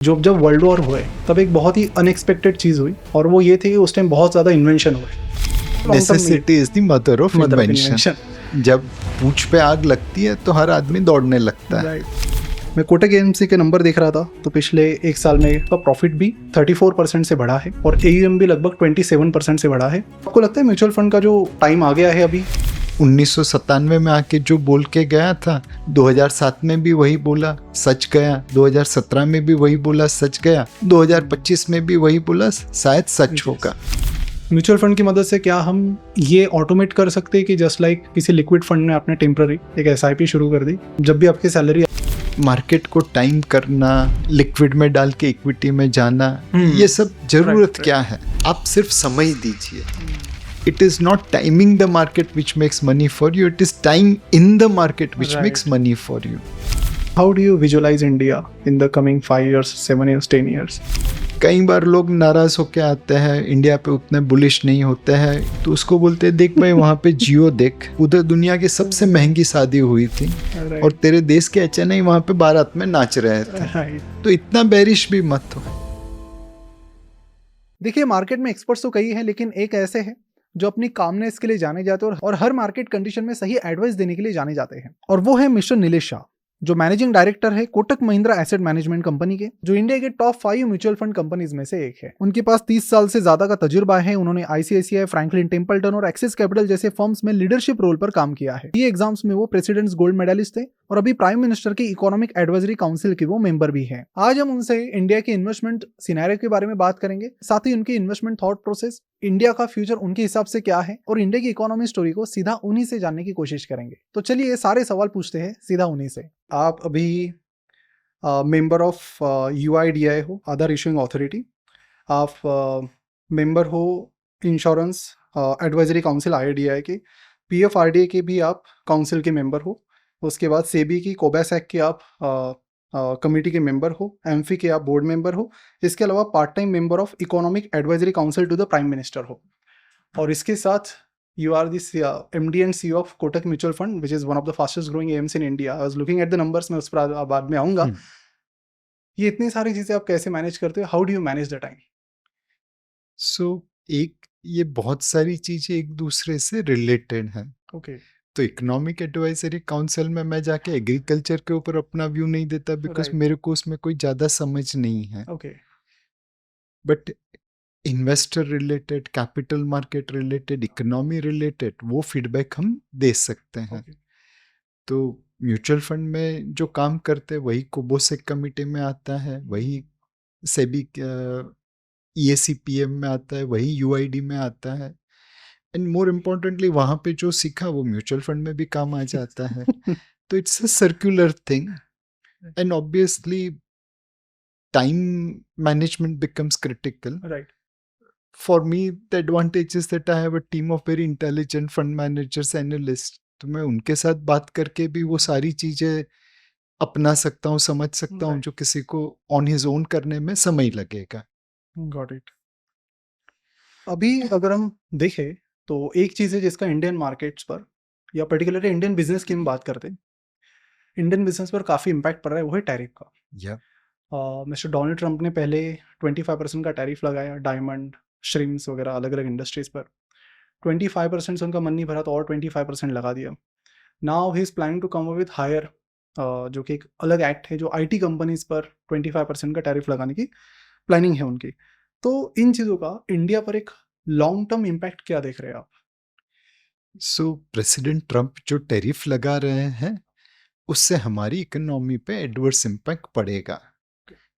जब जब world war हुए तब एक बहुत ही अनएक्सपेक्टेड चीज़ हुई और वो ये थी कि उस टाइम बहुत ज़्यादा इन्वेंशन हुए। Necessity is the mother of invention. जब पूंछ पे आग लगती है तो हर आदमी दौड़ने लगता है। मैं कोटक एएमसी के नंबर देख रहा था तो पिछले एक साल में का प्रॉफिट भी 34% से बढ़ा है और एयूएम भी लगभग 27% से बढ़ा है। आपको लगता है म्यूचुअल फंड का जो टाइम आ गया है अभी? 1997 में आके जो बोल के गया था 2007 में भी वही बोला, सच गया। 2017 में भी वही बोला, सच गया। 2025 में भी वही बोला, शायद सच होगा। म्यूचुअल फंड की मदद से क्या हम ये ऑटोमेट कर सकते हैं कि जस्ट लाइक किसी लिक्विड फंड में आपने टेम्पररी एक एसआईपी शुरू कर दी, जब भी आपकी सैलरी मार्केट को टाइम करना, लिक्विड में डाल के इक्विटी में जाना, ये सब जरूरत क्या है? आप सिर्फ समय दीजिए। It is not timing the market which makes money for you, it is time in the market which makes money for you. How do you visualize India in the coming 5 years, 7 years, 10 years? कई बार लोग नाराज होके आते हैं, India पे उतने bullish नहीं होते हैं, तो उसको बोलते हैं देख भाई वहाँ पे जियो देख, उधर दुनिया की सबसे महंगी शादी हुई थी और तेरे देश के HNI वहाँ पे बारात में नाच रहे थे, तो इतना बेरिश भी मत हो। देखिए मार्केट में एक्सपर्ट्स तो कई हैं, लेकिन एक ऐसे हैं जो अपनी कामनेस के लिए जाने जाते हैं और हर मार्केट कंडीशन में सही एडवाइस देने के लिए जाने जाते हैं, और वो है मिस्टर नीलेश शाह, जो मैनेजिंग डायरेक्टर है Kotak Mahindra asset management company के, जो इंडिया के टॉप 5 म्यूचुअल फंड कंपनीज में से एक है। उनके पास 30 साल से ज्यादा का तजुर्बा है। उन्होंने आईसीआईसीआई, फ्रैंकलिन टेम्पल्टन और एक्सिस कैपिटल जैसे फर्म्स में लीडरशिप रोल पर काम किया है। ये एग्जाम्स में वो प्रेसिडेंट्स गोल्ड मेडलिस्ट थे और अभी प्राइम मिनिस्टर की इकोनॉमिक एडवाइजरी काउंसिल के वो मेंबर भी हैं। आज हम उनसे इंडिया के इन्वेस्टमेंट सिनेरियो के बारे में बात करेंगे, साथ ही उनकी इन्वेस्टमेंट थॉट प्रोसेस, इंडिया का फ्यूचर उनके हिसाब से क्या है और इंडिया की इकोनॉमी स्टोरी को सीधा उन्हीं से जानने की कोशिश करेंगे। तो चलिए ये सारे सवाल पूछते हैं सीधा उन्हीं से। आप अभी मेंबर ऑफ UIDAI हो, अदर इशूइंग अथॉरिटी। आप मेंबर हो इंश्योरेंस एडवाइजरी काउंसिल IRDAI के, PFRDA के भी आप काउंसिल के मेंबर हो। उसके बाद सेबी की, कोबैसैक के आप कमेटी के मेंबर हो, एमफी के आप बोर्ड मेंबर हो। इसके अलावा part time member of economic advisory council to the prime minister हो, और इसके साथ you are this MD and CEO of Kotak Mutual Fund, which is one of the fastest growing AMC in India. I was looking at the numbers, मैं उस पर बाद में आऊँगा। ये इतनी सारी चीज़ें आप कैसे मैनेज करते हो? How do you manage the time? एक ये बहुत सारी चीजें एक दूसरे से रिलेटेड हैं। Okay. तो इकोनॉमिक एडवाइजरी काउंसिल में मैं जाके एग्रीकल्चर के ऊपर अपना व्यू नहीं देता, बिकॉज मेरे को उसमें कोई ज्यादा समझ नहीं है। Okay. But investor related, capital market related, economy related वो फीडबैक हम दे सकते हैं। तो म्यूचुअल फंड में जो काम करते हैं वही कोबोसेक कमिटी में आता है, वही सेबी EACPM में आता है, वही UID में आता है, एंड मोर इम्पोर्टेंटली वहाँ पे जो सीखा वो म्यूचुअल फंड में भी काम आ जाता है। तो it's a circular thing, and obviously time management becomes critical. Right. For me, the advantage is that I have a team of very intelligent fund managers, analysts. तो मैं उनके साथ बात करके भी वो सारी चीज़ें अपना सकता हूँ, समझ सकता हूँ, जो किसी को ऑन हिज ओन करने में समय लगेगा। Got it. अभी अगर हम देखें तो एक चीज़ है जिसका इंडियन मार्केट्स पर या पर्टिकुलरली इंडियन बिजनेस की हम बात करते हैं, इंडियन बिजनेस पर काफ़ी इम्पैक्ट पड़ रहा है, वो है टैरिफ का। मिस्टर डोनाल्ड ट्रंप ने पहले 25% का टैरिफ लगाया डायमंड, श्रिम्स वगैरह अलग अलग इंडस्ट्रीज पर। 25% से उनका मन नहीं भरा तो और 25% लगा दिया। Now he is planning to come up with higher, जो कि एक अलग एक्ट है जो IT कंपनीज पर 25% का टैरिफ लगाने की प्लानिंग है उनकी। तो इन चीज़ों का इंडिया पर एक लॉन्ग टर्म इम्पैक्ट क्या देख रहे हैं आप? प्रेसिडेंट ट्रंप जो टैरिफ लगा रहे हैं उससे हमारी इकोनॉमी पे एडवर्स इम्पैक्ट पड़ेगा।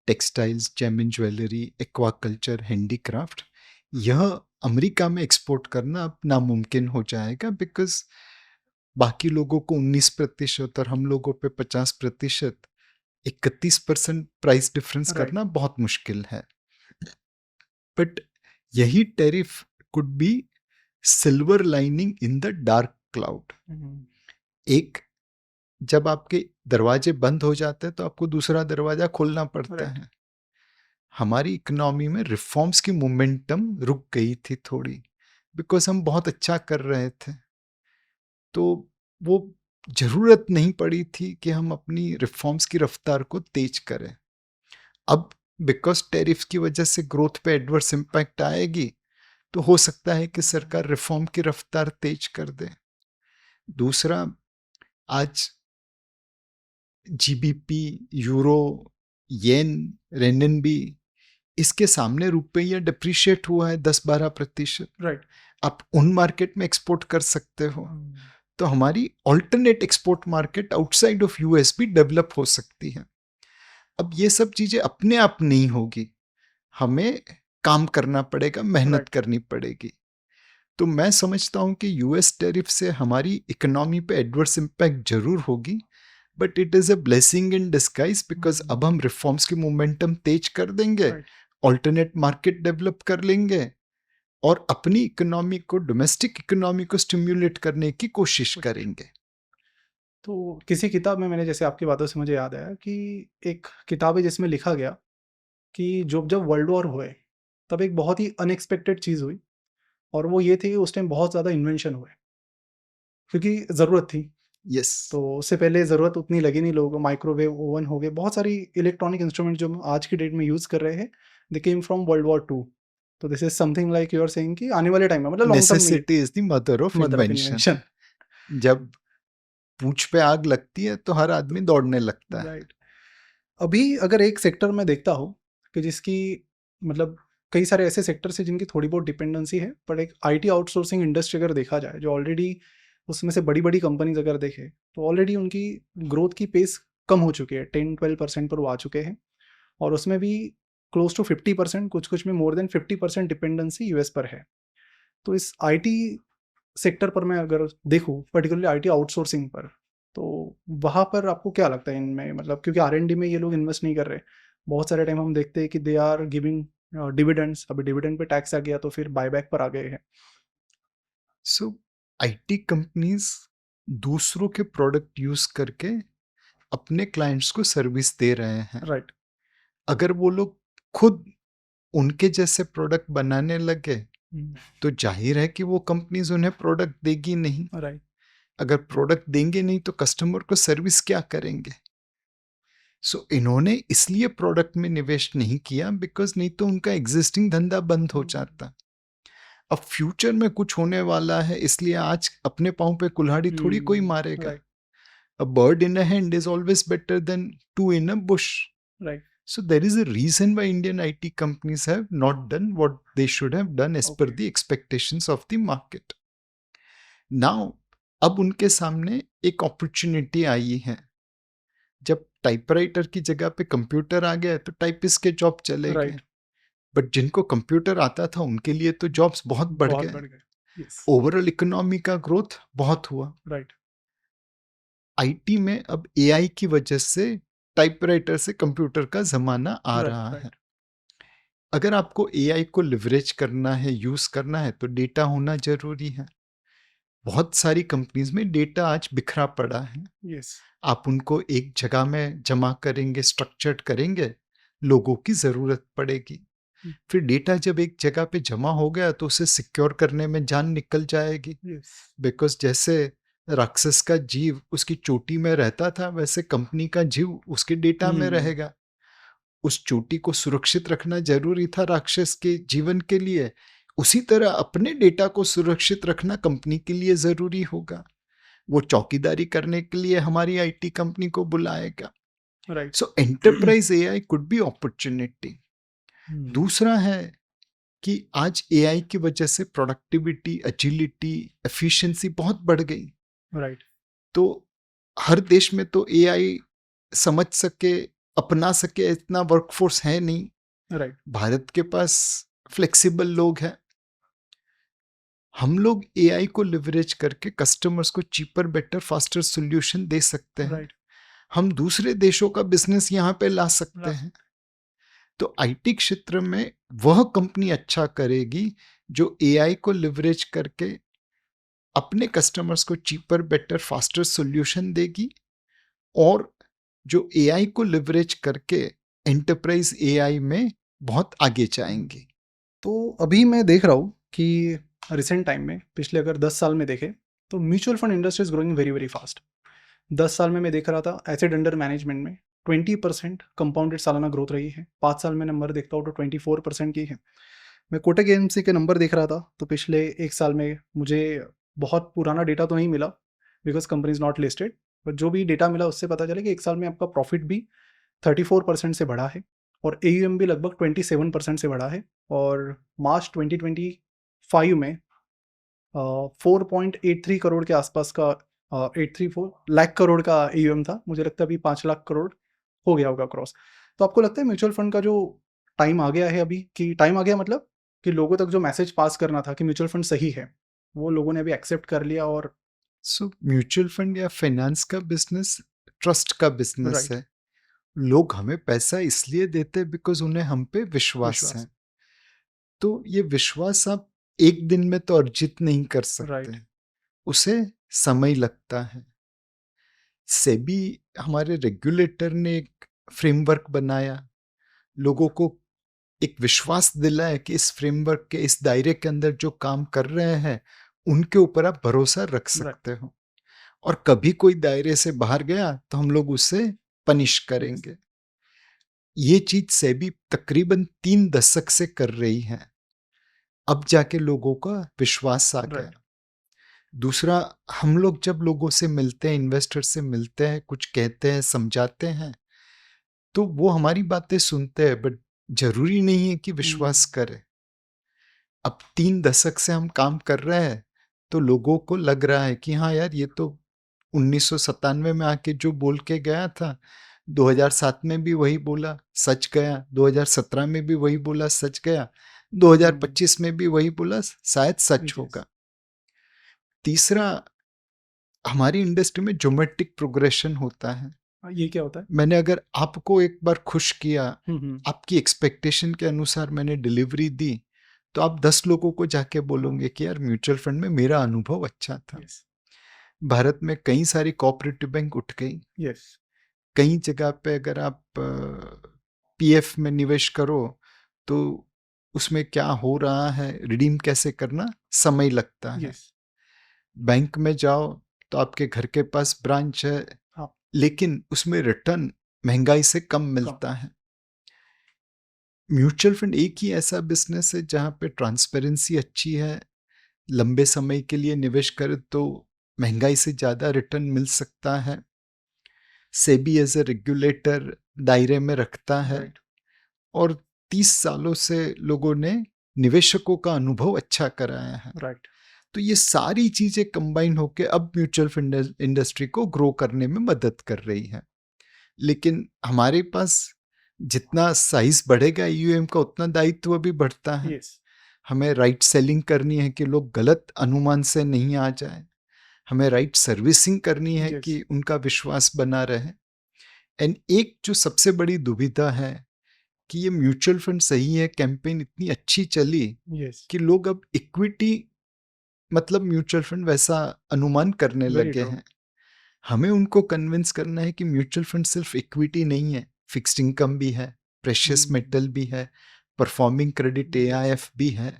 Textiles, gem and jewellery, aquaculture, handicraft, यह अमेरिका में एक्सपोर्ट करना अब नामुमकिन हो जाएगा, बिकॉज बाकी लोगों को 19% और हम लोगों पे 50%, 31% प्राइस डिफरेंस करना बहुत मुश्किल है। बट यही tariff could be silver lining in the dark cloud. एक, जब आपके दरवाजे बंद हो जाते हैं तो आपको दूसरा दरवाजा खोलना पड़ता है। हमारी इकोनॉमी में रिफॉर्म्स की मोमेंटम रुक गई थी थोड़ी, बिकॉज हम बहुत अच्छा कर रहे थे, तो वो जरूरत नहीं पड़ी थी कि हम अपनी रिफॉर्म्स की रफ्तार को तेज करें। अब बिकॉज टैरिफ की वजह से ग्रोथ पे एडवर्स इम्पैक्ट आएगी, तो हो सकता है कि सरकार रिफॉर्म की रफ्तार तेज कर दे। दूसरा, आज जीबीपी, यूरो, येन, रेनबी, इसके सामने रुपया डिप्रिशिएट हुआ है 10-12%। राइट। आप उन मार्केट में एक्सपोर्ट कर सकते हो, तो हमारी alternate export market outside of US भी डेवलप हो सकती है। अब ये सब चीजें अपने आप नहीं होगी, हमें काम करना पड़ेगा, मेहनत करनी पड़ेगी। तो मैं समझता हूं कि यूएस टैरिफ से हमारी इकोनॉमी पे एडवर्स इम्पैक्ट जरूर होगी, but it is a blessing in disguise, because अब हम रिफॉर्म्स की मोमेंटम तेज कर देंगे, ऑल्टरनेट मार्केट डेवलप कर लेंगे और अपनी इकोनॉमी को, डोमेस्टिक इकोनॉमी को स्टिम्युलेट करने की कोशिश करेंगे। तो किसी किताब में मैंने, जैसे आपकी बातों से मुझे याद आया कि एक किताब है जिसमें लिखा गया कि जब जब वर्ल्ड वॉर हुए तब एक बहुत ही अनएक्सपेक्टेड चीज़ हुई, और वो ये थी कि उस टाइम बहुत ज़्यादा इन्वेंशन हुए क्योंकि ज़रूरत थी। यस। तो उससे पहले ज़रूरत उतनी लगी नहीं लोगों को। माइक्रोवेव ओवन हो गए, बहुत सारी इलेक्ट्रॉनिक इंस्ट्रूमेंट जो हम आज की डेट में यूज़ कर रहे हैं, they came from world war two. तो this is something like you are saying कि आने वाले टाइम में, मतलब लॉन्ग टर्म में, necessity is the mother of mother of invention. Invention. जब पूंछ पे आग लगती है तो हर आदमी दौड़ने लगता है। राइट। अभी अगर एक सेक्टर में देखता हूँ कि जिसकी, मतलब कई सारे ऐसे सेक्टर्स हैं जिनकी थोड़ी बहुत डिपेंडेंसी है, पर एक आईटी आउटसोर्सिंग इंडस्ट्री अगर देखा जाए, जो ऑलरेडी उसमें से बड़ी बड़ी कंपनीज अगर देखें तो ऑलरेडी उनकी ग्रोथ की पेस कम हो चुकी है, 10-12% पर वो आ चुके हैं, और उसमें भी क्लोज टू 50%, कुछ कुछ में मोर देन 50% डिपेंडेंसी यूएस पर है। तो इस आईटी सेक्टर पर मैं अगर देखूँ, पर्टिकुलरली आईटी आउटसोर्सिंग पर, तो वहाँ पर आपको क्या लगता है इनमें, मतलब क्योंकि आर&डी में ये लोग इन्वेस्ट नहीं कर रहे, बहुत सारे टाइम हम देखते हैं कि दे आर गिविंग डिविडेंड्स। अभी डिविडेंड पे टैक्स आ गया तो फिर बायबैक पर आ गए हैं। सो आईटी कंपनीज दूसरों के प्रोडक्ट यूज करके अपने क्लाइंट्स को सर्विस दे रहे हैं। राइट। अगर वो लोग खुद उनके जैसे प्रोडक्ट बनाने लगे तो जाहिर है कि वो कंपनीज उन्हें प्रोडक्ट देगी नहीं। राइट। अगर प्रोडक्ट देंगे नहीं तो कस्टमर को सर्विस क्या करेंगे? सो इन्होंने इसलिए प्रोडक्ट में निवेश नहीं किया, बिकॉज नहीं तो उनका एग्जिस्टिंग धंधा बंद हो जाता। अब फ्यूचर में कुछ होने वाला है, इसलिए आज अपने पाँव पे कुल्हाड़ी थोड़ी कोई मारेगा। Right. A bird in a hand is always better than two in a bush. Right. So there is a reason why Indian IT companies have not done what they should have done as per Okay. the expectations of the market. Now, अब उनके सामने एक opportunity आई है। जब typewriter की जगह पे computer आ गया तो टाइपिस्ट के जॉब चले गए, राइट। बट जिनको कंप्यूटर आता था उनके लिए तो जॉब्स बहुत बढ़ बहुत गए। बढ़ गए। यस। ओवरऑल इकोनॉमी का ग्रोथ बहुत हुआ। राइट। आईटी में अब एआई की वजह से टाइपराइटर से कंप्यूटर का जमाना आ राइट। रहा है। राइट। अगर आपको एआई को लिवरेज करना है, यूज करना है, तो डेटा होना जरूरी है। बहुत सारी कंपनीज में डेटा आज बिखरा पड़ा है। यस। आप उनको एक जगह में जमा करेंगे, स्ट्रक्चर्ड करेंगे, लोगों की जरूरत पड़ेगी। फिर डेटा जब एक जगह पे जमा हो गया तो उसे सिक्योर करने में जान निकल जाएगी। यस। बिकॉज जैसे राक्षस का जीव उसकी चोटी में रहता था, वैसे कंपनी का जीव उसके डेटा में रहेगा। उस चोटी को सुरक्षित रखना जरूरी था राक्षस के जीवन के लिए, उसी तरह अपने डेटा को सुरक्षित रखना कंपनी के लिए जरूरी होगा। वो चौकीदारी करने के लिए हमारी आईटी कंपनी को बुलाएगा। Right. So enterprise AI could be opportunity. दूसरा है कि आज एआई की वजह से प्रोडक्टिविटी, एजिलिटी, एफिशिएंसी बहुत बढ़ गई। राइट। तो हर देश में तो एआई समझ सके, अपना सके इतना वर्कफोर्स है नहीं। राइट। भारत के पास फ्लेक्सिबल लोग हैं। हम लोग एआई को लिवरेज करके कस्टमर्स को चीपर, बेटर, फास्टर सॉल्यूशन दे सकते हैं। राइट। हम दूसरे देशों का बिजनेस यहाँ पे ला सकते हैं। तो आईटी क्षेत्र में वह कंपनी अच्छा करेगी जो एआई को लिवरेज करके अपने कस्टमर्स को चीपर, बेटर, फास्टर सॉल्यूशन देगी, और जो एआई को लिवरेज करके एंटरप्राइज एआई में बहुत आगे जाएंगे। तो अभी मैं देख रहा हूँ कि रिसेंट टाइम में, पिछले अगर 10 साल में देखें तो mutual fund industry is growing very very fast. 10 साल में मैं देख रहा था एसेट अंडर मैनेजमेंट में 20% कंपाउंडेड सालाना ग्रोथ रही है। 5 साल में नंबर देखता हूँ तो 24% की है। मैं कोटक एएमसी के नंबर देख रहा था तो पिछले 1 साल में मुझे बहुत पुराना डेटा तो नहीं मिला because company is not listed, but जो भी डेटा मिला उससे पता चला कि 1 साल में आपका प्रॉफिट भी 34% से बढ़ा है और एयूएम भी लगभग 27% से बढ़ा है। और मार्च 2025 में 4.83 करोड़ के आसपास का 834 लाख करोड़ का एयूएम था। मुझे लगता है अभी 5 लाख करोड़ हो गया होगा क्रॉस। तो आपको लगता है म्यूचुअल फंड का जो टाइम आ गया है अभी, कि टाइम आ गया मतलब कि लोगों तक जो मैसेज पास करना था कि म्यूचुअल फंड सही है, वो लोगों ने अभी एक्सेप्ट कर लिया? और सो म्यूचुअल फंड या फाइनेंस का बिजनेस ट्रस्ट का बिजनेस राइट, है। लोग हमें पैसा इसलिए देते हैं बिकॉज उन्हें हम पे विश्वास है। विश्वास, तो ये विश्वास आप एक दिन में तो अर्जित नहीं कर सकते, राइट, उसे समय लगता है। सेबी हमारे रेगुलेटर ने एक फ्रेमवर्क बनाया, लोगों को एक विश्वास दिलाया कि इस फ्रेमवर्क के इस दायरे के अंदर जो काम कर रहे हैं उनके ऊपर आप भरोसा रख राइट, सकते हो, और कभी कोई दायरे से बाहर गया तो हम लोग उसे पनिश यस, करेंगे। ये चीज सेबी तकरीबन 3 दशक से कर रही है, अब जाके लोगों का विश्वास आ गया। राइट, दूसरा, हम लोग जब लोगों से मिलते हैं, इन्वेस्टर से मिलते हैं, कुछ कहते हैं, समझाते हैं, तो वो हमारी बातें सुनते हैं, बट जरूरी नहीं है कि विश्वास करे। अब 3 दशक से हम काम कर रहे हैं तो लोगों को लग रहा है कि हाँ यार, ये तो 1997 में आके जो बोल के गया था, 2007 में भी वही बोला, सच गया। 2017 में भी वही बोला, सच गया। 2025 में भी वही बोला, शायद सच यस, होगा। तीसरा, हमारी इंडस्ट्री में ज्योमेट्रिक प्रोग्रेशन होता है। ये क्या होता है? मैंने अगर आपको एक बार खुश किया, हम्म, आपकी एक्सपेक्टेशन के अनुसार मैंने डिलीवरी दी, तो आप 10 लोगों को जाके बोलोगे कि यार म्यूचुअल फंड में मेरा अनुभव अच्छा था। यस, भारत में कई सारी कोऑपरेटिव बैंक उठ गई। यस, कई जगह पे अगर आप पीएफ में निवेश करो तो उसमें क्या हो रहा है, रिडीम कैसे करना, समय लगता है। यस, बैंक में जाओ तो आपके घर के पास ब्रांच है, हाँ, लेकिन उसमें रिटर्न महंगाई से कम कम, मिलता है। म्यूचुअल फंड एक ही ऐसा बिजनेस है जहाँ पे ट्रांसपेरेंसी अच्छी है, लंबे समय के लिए निवेश करें तो महंगाई से ज़्यादा रिटर्न मिल सकता है, सेबी एज ए रेगुलेटर दायरे में रखता है, राइट, और 30 सालों से लोगों ने निवेशकों का अनुभव अच्छा कराया है। राइट, तो ये सारी चीज़ें कंबाइन होकर अब म्यूचुअल फंड इंडस्ट्री को ग्रो करने में मदद कर रही है। लेकिन हमारे पास जितना साइज बढ़ेगा ईयूएम का, उतना दायित्व भी बढ़ता है। यस, हमें राइट सेलिंग करनी है कि लोग गलत अनुमान से नहीं आ जाए, हमें राइट सर्विसिंग करनी है यस, कि उनका विश्वास बना रहे। एंड एक जो सबसे बड़ी दुविधा है कि ये म्यूचुअल फंड सही है, कैंपेन इतनी अच्छी चली यस, कि लोग अब इक्विटी मतलब म्यूचुअल फंड वैसा अनुमान करने वेरी लगे ट्रू, हैं। हमें उनको कन्विंस करना है कि म्यूचुअल फंड सिर्फ इक्विटी नहीं है, फिक्स्ड इनकम भी है, प्रेशियस मेटल भी है, परफॉर्मिंग क्रेडिट यस, एआईएफ भी है,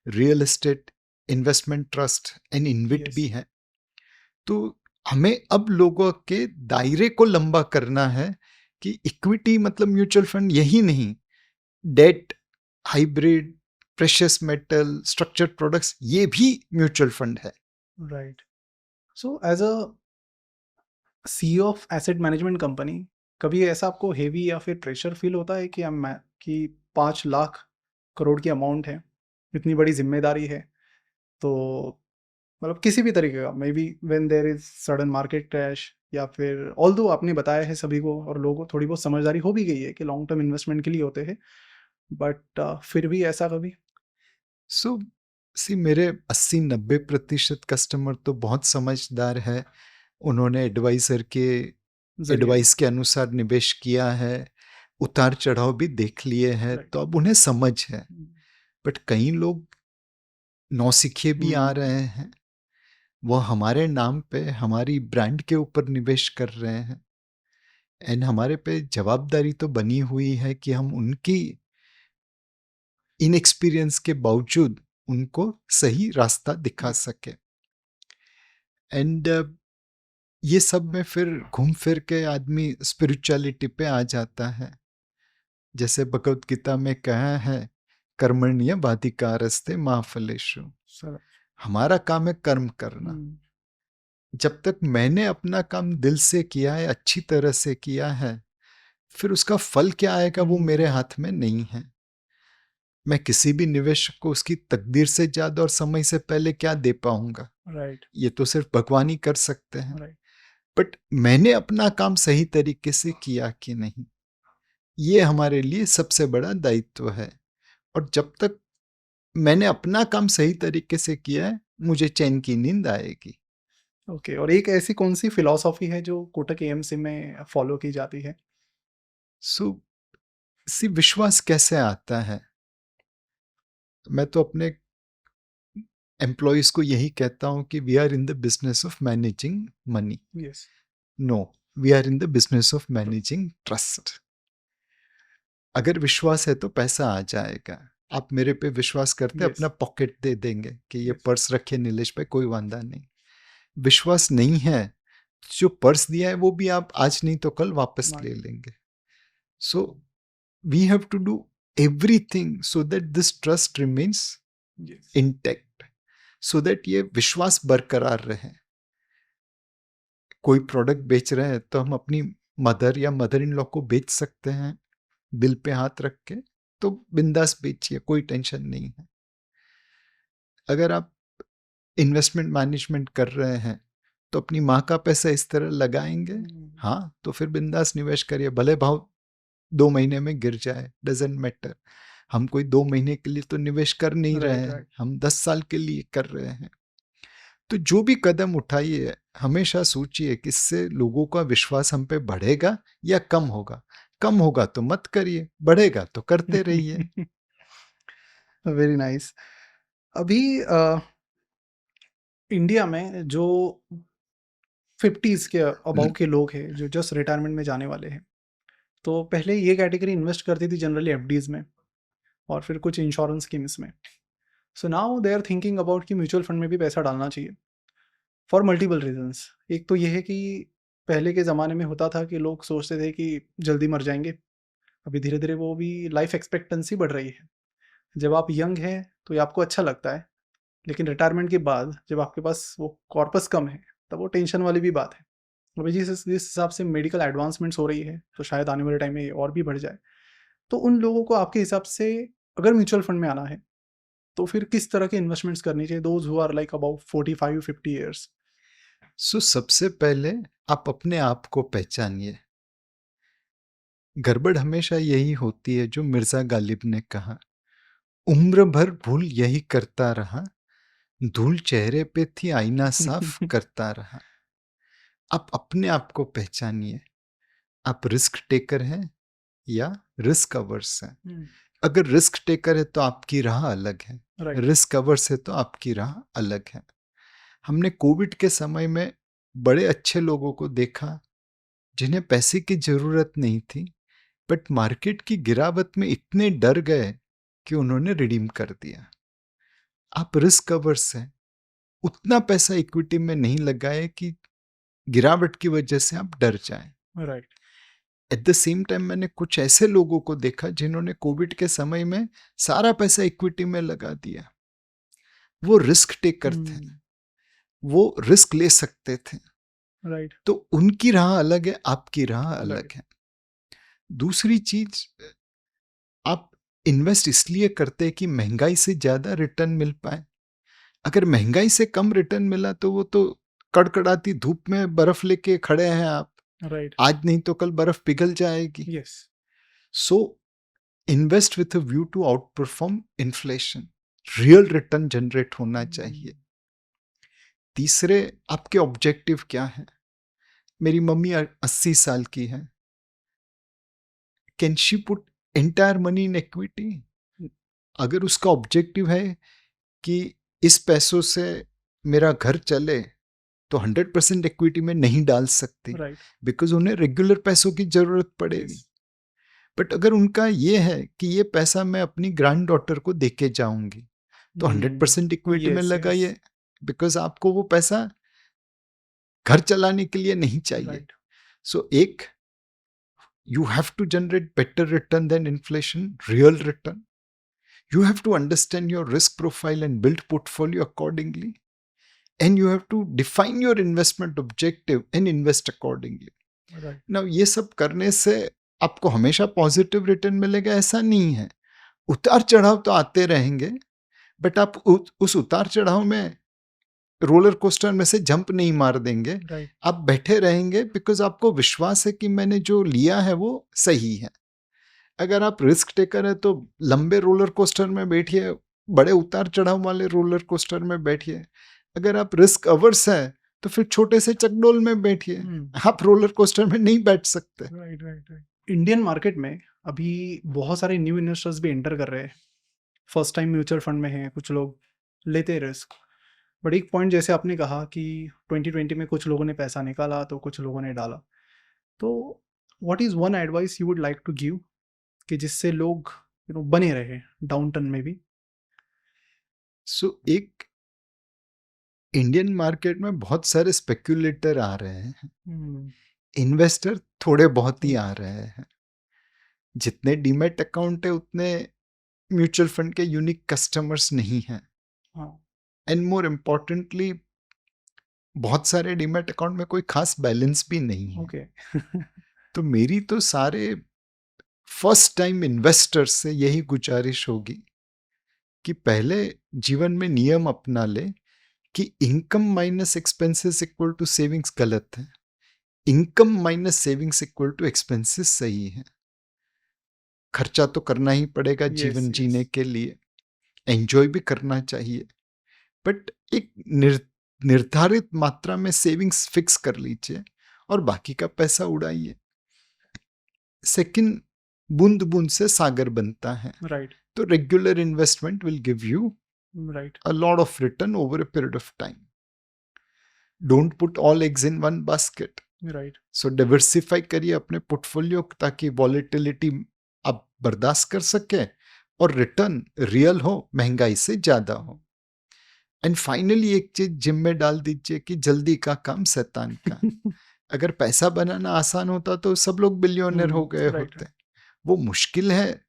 real estate, investment trust and इनविट yes, भी है। तो हमें अब लोगों के दायरे को लंबा करना है कि इक्विटी मतलब म्यूचुअल फंड यही नहीं, debt, hybrid, precious metal, structured products, ये भी म्यूचुअल फंड है। Right. So as a CEO of asset management company, कभी ऐसा आपको हेवी या फिर प्रेशर फील होता है कि कि 5 लाख करोड़ की अमाउंट है, इतनी बड़ी जिम्मेदारी है, तो मतलब किसी भी तरीके का, maybe when there is sudden market crash, या फिर ऑल्दो आपने बताया है सभी को और लोगों को थोड़ी बहुत समझदारी हो भी गई है कि लॉन्ग टर्म इन्वेस्टमेंट के लिए होते हैं, बट फिर भी ऐसा कभी? सो सी मेरे 80-90% कस्टमर तो बहुत समझदार है, उन्होंने एडवाइजर के जरिए, एडवाइस के अनुसार निवेश किया है, उतार चढ़ाव भी देख लिए हैं, राइट, तो अब उन्हें समझ है। बट कई लोग नौसिखिए भी आ रहे हैं, वो हमारे नाम पे, हमारी ब्रांड के ऊपर निवेश कर रहे हैं, एंड हमारे पे जवाबदारी तो बनी हुई है कि हम उनकी इनएक्सपीरियंस के बावजूद उनको सही रास्ता दिखा सके। एंड ये सब में फिर घूम फिर के आदमी स्पिरिचुअलिटी पे आ जाता है। जैसे भगवत गीता में कहा है, कर्मण्येवाधिकारस्ते मा फलेषु। सर। हमारा काम है कर्म करना। जब तक मैंने अपना काम दिल से किया है, अच्छी तरह से किया है, फिर उसका फल क्या आएगा वो मेरे हाथ में नहीं है। मैं किसी भी निवेशक को उसकी तकदीर से ज्यादा और समय से पहले क्या दे पाऊंगा? राइट। ये तो सिर्फ भगवान ही कर सकते हैं। राइट। बट मैंने अपना काम सही तरीके से किया कि नहीं, ये हमारे लिए सबसे बड़ा दायित्व है। और जब तक मैंने अपना काम सही तरीके से किया है, मुझे चैन की नींद आएगी। ओके, और एक ऐसी कौन सी फिलॉसफी है जो कोटक एएमसी में फॉलो की जाती है? सो सी विश्वास कैसे आता है? मैं तो अपने एम्प्लॉयज को यही कहता हूं कि we are in the business of managing money. Yes. No, we are in the business of managing trust. अगर विश्वास है तो पैसा आ जाएगा। आप मेरे पे विश्वास करते Yes. अपना पॉकेट दे देंगे कि ये Yes. पर्स रखे नीलेश पे, कोई वांदा नहीं। विश्वास नहीं है, जो पर्स दिया है वो भी आप आज नहीं तो कल वापस ले लेंगे। So we have to do everything so that this trust remains intact, so that ये विश्वास बरकरार रहे। कोई प्रोडक्ट बेच रहे हैं तो हम अपनी मदर या मदर इन लॉ को बेच सकते हैं बिल पे हाथ रख के, तो बिंदास बेचिए, कोई टेंशन नहीं है। अगर आप इन्वेस्टमेंट मैनेजमेंट कर रहे हैं तो अपनी माँ का पैसा इस तरह लगाएंगे, हाँ, तो फिर बिंदास निवेश करिए, भले भाव 2 महीने में गिर जाए, डजेंट मैटर। हम कोई 2 महीने के लिए तो निवेश कर नहीं रहे हैं, हम 10 साल के लिए कर रहे हैं। तो जो भी कदम उठाइए, हमेशा सोचिए कि इससे लोगों का विश्वास हम पे बढ़ेगा या कम होगा। कम होगा तो मत करिए, बढ़ेगा तो करते रहिए। Very nice. अभी इंडिया में जो 50s के अबाउ के लोग हैं जो जस्ट रिटायरमेंट में जाने वाले हैं, तो पहले ये कैटेगरी इन्वेस्ट करती थी जनरली एफडीज में और फिर कुछ इंश्योरेंस स्कीम्स में। So now they are thinking about कि म्यूचुअल फंड में भी पैसा डालना चाहिए फॉर मल्टीपल रीजंस। एक तो ये है कि पहले के ज़माने में होता था कि लोग सोचते थे कि जल्दी मर जाएंगे, अभी धीरे धीरे वो भी लाइफ एक्सपेक्टेंसी बढ़ रही है। जब आप यंग हैं तो ये आपको अच्छा लगता है, लेकिन रिटायरमेंट के बाद जब आपके पास वो कॉर्पस कम है तब वो टेंशन वाली भी बात है। अभी जिस हिसाब से मेडिकल एडवांसमेंट्स हो रही है तो शायद आने वाले टाइम में ये और भी बढ़ जाए। तो उन लोगों को आपके हिसाब से अगर म्यूचुअल फंड में आना है तो फिर किस तरह के इन्वेस्टमेंट्स करनी चाहिए, those who are like about 45-50 years? So सबसे पहले आप अपने आप को पहचानिए। गड़बड़ हमेशा यही होती है जो मिर्जा गालिब ने कहा, उम्र भर भूल यही करता रहा, धूल चेहरे पे थी आईना साफ करता रहा। आप अपने आप को पहचानिए। आप रिस्क टेकर हैं या रिस्क अवर्स हैं? अगर रिस्क टेकर है तो आपकी राह अलग है, रिस्क अवर्स है तो आपकी राह अलग है। हमने कोविड के समय में बड़े अच्छे लोगों को देखा जिन्हें पैसे की जरूरत नहीं थी, बट मार्केट की गिरावट में इतने डर गए कि उन्होंने रिडीम कर दिया। आप रिस्क अवर्स हैं, उतना पैसा इक्विटी में नहीं लगाए कि गिरावट की वजह से आप डर जाएं। Right. At the same time मैंने कुछ ऐसे लोगों को देखा जिन्होंने कोविड के समय में सारा पैसा इक्विटी में लगा दिया। वो रिस्क टेकर थे, वो रिस्क ले सकते थे। राइट। तो उनकी राह अलग है, आपकी राह अलग है। दूसरी चीज, आप इन्वेस्ट इसलिए करते हैं कि महंगाई से ज्यादा रिटर्न मिल पाए। अगर महंगाई से कम रिटर्न मिला तो वो तो कड़कड़ाती धूप में बर्फ लेके खड़े हैं आप, राइट। आज नहीं तो कल बर्फ पिघल जाएगी। Yes. So invest with a view to outperform inflation, real return generate होना चाहिए। तीसरे, आपके ऑब्जेक्टिव क्या है? मेरी मम्मी 80 साल की है, can she put entire money in equity? अगर उसका ऑब्जेक्टिव है कि इस पैसों से मेरा घर चले, तो 100% इक्विटी में नहीं डाल सकती, बिकॉज उन्हें रेगुलर पैसों की जरूरत पड़ेगी। बट अगर उनका ये है कि ये पैसा मैं अपनी ग्रैंड डॉटर को देके जाऊंगी, तो 100% इक्विटी में लगाइए, बिकॉज आपको वो पैसा घर चलाने के लिए नहीं चाहिए। राइट। सो एक, you have to generate better return than inflation, real return. You have to understand your risk profile and build portfolio accordingly. And you have to define your investment objective and invest accordingly. Right. Now ये सब करने से आपको हमेशा positive return मिलेगा ऐसा नहीं है। उतार चढ़ाव तो आते रहेंगे, बट आप उस उतार चढ़ाव में रोलर कोस्टर में से जंप नहीं मार देंगे। राइट। आप बैठे रहेंगे बिकॉज आपको विश्वास है कि मैंने जो लिया है वो सही है। अगर आप रिस्क टेकर है तो लंबे रोलर कोस्टर में बैठिए, बड़े उतार चढ़ाव वाले रोलर कोस्टर में बैठिए। अगर आप रिस्क अवर्स है तो फिर छोटे से चकडोल में बैठिए, आप रोलर कोस्टर में नहीं बैठ सकते। Right right right. Indian market में अभी बहुत सारे न्यू इन्वेस्टर्स भी एंटर कर रहे हैं, फर्स्ट टाइम म्यूचुअल फंड में हैं, कुछ लोग लेते रिस्क। बट एक पॉइंट जैसे आपने कहा कि 2020 में कुछ लोगों ने पैसा निकाला तो कुछ लोगों ने डाला, तो what is one advice you would like to give कि जिससे लोग बने रहे डाउन टर्न में भी? सो एक, इंडियन मार्केट में बहुत सारे स्पेक्यूलेटर आ रहे हैं, इन्वेस्टर थोड़े बहुत ही आ रहे हैं। जितने डीमैट अकाउंट है उतने म्यूचुअल फंड के यूनिक कस्टमर्स नहीं हैं। एंड मोर इम्पोर्टेंटली बहुत सारे डीमैट अकाउंट में कोई खास बैलेंस भी नहीं है। ओके। तो मेरी तो सारे फर्स्ट टाइम इन्वेस्टर्स से यही गुजारिश होगी कि पहले जीवन में नियम अपना ले कि income minus expenses equal to savings गलत है, income minus savings equal to expenses सही है। खर्चा तो करना ही पड़ेगा जीवन जीने के लिए, एंजॉय भी करना चाहिए, बट एक निर्धारित मात्रा में सेविंग्स फिक्स कर लीजिए और बाकी का पैसा उड़ाइए। सेकंड, बूंद बूंद से सागर बनता है। राइट। तो regular investment will give you right. a lot of return over a period of time. Don't put all eggs in one basket. Right. So diversify करिए अपने पोर्टफोलियो ताकि वॉलेटिलिटी आप बर्दाश्त कर सके और रिटर्न रियल हो, महंगाई से ज्यादा हो। एंड फाइनली एक चीज जिम में डाल दीजिए कि जल्दी का काम शैतान का। अगर पैसा बनाना आसान होता तो सब लोग बिलियनर हो गए होते। वो मुश्किल है,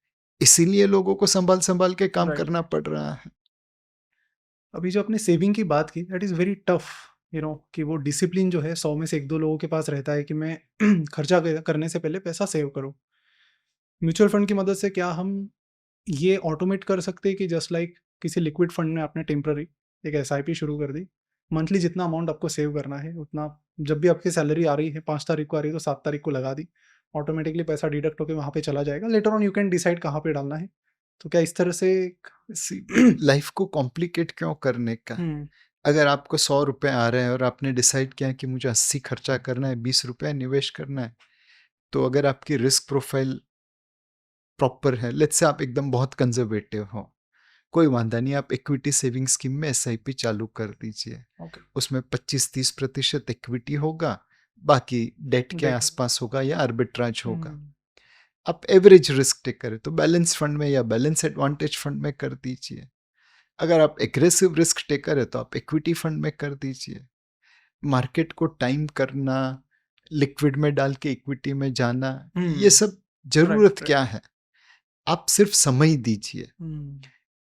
इसीलिए लोगों को संभाल संभाल के काम करना पड़ रहा है। अभी जो आपने सेविंग की बात की, दैट इज़ वेरी टफ कि वो डिसिप्लिन जो है 100 में से 1-2 लोगों के पास रहता है कि मैं खर्चा करने से पहले पैसा सेव करूं। म्यूचुअल फंड की मदद से क्या हम ये ऑटोमेट कर सकते हैं कि जस्ट लाइक किसी लिक्विड फंड में आपने टेम्पररी एक एसआईपी शुरू कर दी, मंथली जितना अमाउंट आपको सेव करना है उतना, जब भी आपकी सैलरी आ रही है 5 तारीख को आ रही है तो 7 तारीख को लगा दी, ऑटोमेटिकली पैसा डिडक्ट होकर वहाँ पे चला जाएगा। Later on you can decide कहाँ पे डालना है। तो क्या इस तरह से लाइफ को कॉम्प्लिकेट क्यों करने का? अगर आपको 100 रुपए आ रहे हैं और आपने डिसाइड किया कि मुझे 80 खर्चा करना है, 20 रुपए निवेश करना है, तो अगर आपकी रिस्क प्रोफाइल प्रॉपर है, लेट्स से आप एकदम बहुत कंजर्वेटिव हो, कोई वादा नहीं, आप इक्विटी सेविंग स्कीम में एसआईपी चालू कर दीजिए। उसमें 25-30% इक्विटी होगा, बाकी डेट के आसपास होगा या आर्बिट्राज होगा। आप एवरेज रिस्क टेकर है तो बैलेंस फंड में या बैलेंस एडवांटेज फंड में कर दीजिए। अगर आप एग्रेसिव रिस्क टेकर है तो आप इक्विटी फंड में कर दीजिए। मार्केट को टाइम करना, लिक्विड में डाल के इक्विटी में जाना, ये सब जरूरत क्या है? आप सिर्फ समय दीजिए।